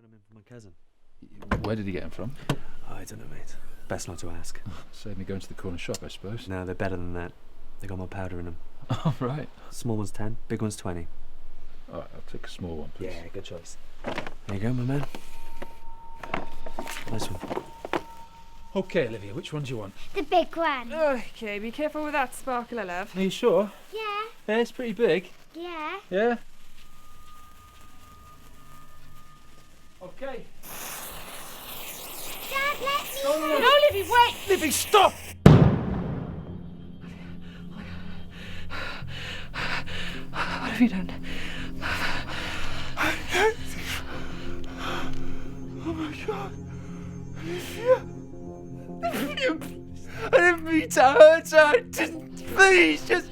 them in for my cousin. Where did he get them from? Oh, I don't know, mate. Best not to ask. Save me going to the corner shop, I suppose. No, they're better than that. They got more powder in them. Oh, right. Small one's 10, big one's 20. All right, I'll take a small one, please. Yeah, good choice. There you go, my man. Nice one. Okay, Olivia, which one do you want? The big one. Okay, be careful with that sparkler, love. Are you sure? Yeah, Yeah, it's pretty big. yeah. Yeah? Okay. Dad, let me. No, Livy, wait! Livy, stop! What have you done? Oh my God. Olivia. Olivia, I didn't mean to hurt her. Please, just